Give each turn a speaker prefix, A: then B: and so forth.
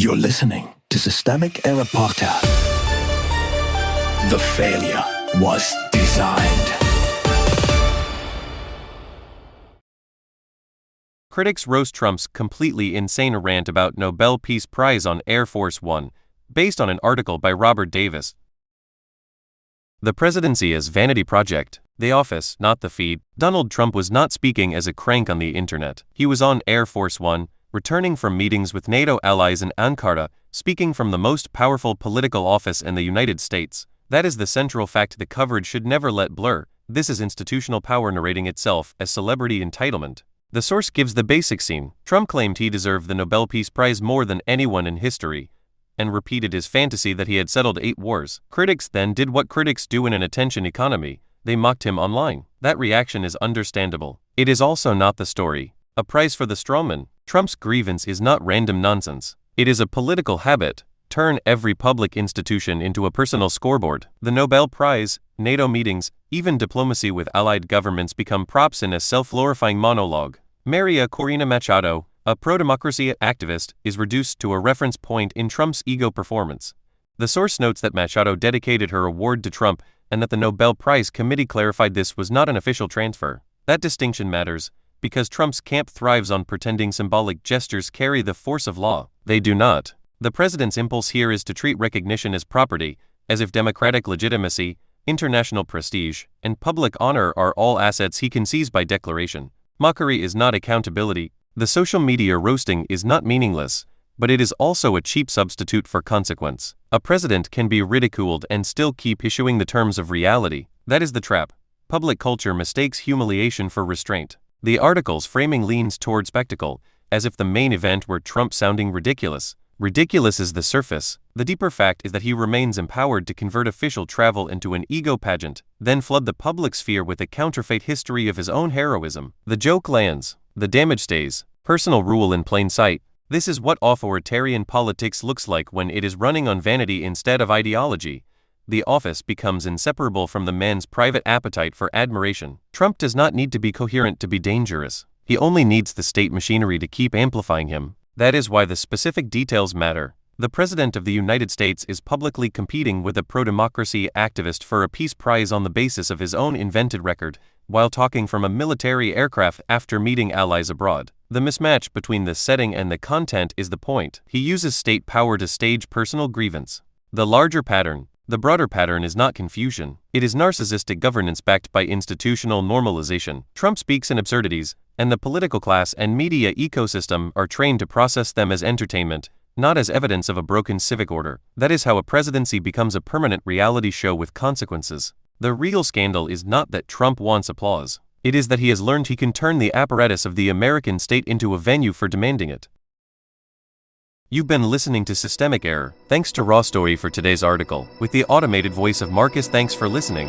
A: You're listening to Systemic Error Podcast. The failure was designed.
B: Critics roast Trump's completely insane rant about Nobel Peace Prize on Air Force One, based on an article by Robert Davis. The presidency is Vanity Project, the office, not the feed. Donald Trump was not speaking as a crank on the internet. He was on Air Force One, returning from meetings with NATO allies in Ankara, speaking from the most powerful political office in the United States. That is the central fact the coverage should never let blur. This is institutional power narrating itself as celebrity entitlement. The source gives the basic scene. Trump claimed he deserved the Nobel Peace Prize more than anyone in history, and repeated his fantasy that he had settled 8 wars. Critics then did what critics do in an attention economy. They mocked him online. That reaction is understandable. It is also not the story. A prize for the Strongman. Trump's grievance is not random nonsense. It is a political habit. Turn every public institution into a personal scoreboard. The Nobel Prize, NATO meetings, even diplomacy with allied governments become props in a self-glorifying monologue. María Corina Machado, a pro-democracy activist, is reduced to a reference point in Trump's ego performance. The source notes that Machado dedicated her award to Trump and that the Nobel Prize committee clarified this was not an official transfer. That distinction matters, because Trump's camp thrives on pretending symbolic gestures carry the force of law. They do not. The president's impulse here is to treat recognition as property, as if democratic legitimacy, international prestige, and public honor are all assets he can seize by declaration. Mockery is not accountability. The social media roasting is not meaningless, but it is also a cheap substitute for consequence. A president can be ridiculed and still keep issuing the terms of reality. That is the trap. Public culture mistakes humiliation for restraint. The article's framing leans toward spectacle, as if the main event were Trump sounding ridiculous. Ridiculous is the surface. The deeper fact is that he remains empowered to convert official travel into an ego pageant, then flood the public sphere with a counterfeit history of his own heroism. The joke lands. The damage stays. Personal rule in plain sight. This is what authoritarian politics looks like when it is running on vanity instead of ideology. The office becomes inseparable from the man's private appetite for admiration. Trump does not need to be coherent to be dangerous. He only needs the state machinery to keep amplifying him. That is why the specific details matter. The President of the United States is publicly competing with a pro-democracy activist for a peace prize on the basis of his own invented record, while talking from a military aircraft after meeting allies abroad. The mismatch between the setting and the content is the point. He uses state power to stage personal grievance. The broader pattern is not confusion. It is narcissistic governance backed by institutional normalization. Trump speaks in absurdities, and the political class and media ecosystem are trained to process them as entertainment, not as evidence of a broken civic order. That is how a presidency becomes a permanent reality show with consequences. The real scandal is not that Trump wants applause. It is that he has learned he can turn the apparatus of the American state into a venue for demanding it. You've been listening to Systemic Error. Thanks to Raw Story for today's article, with the automated voice of Marcus. Thanks for listening.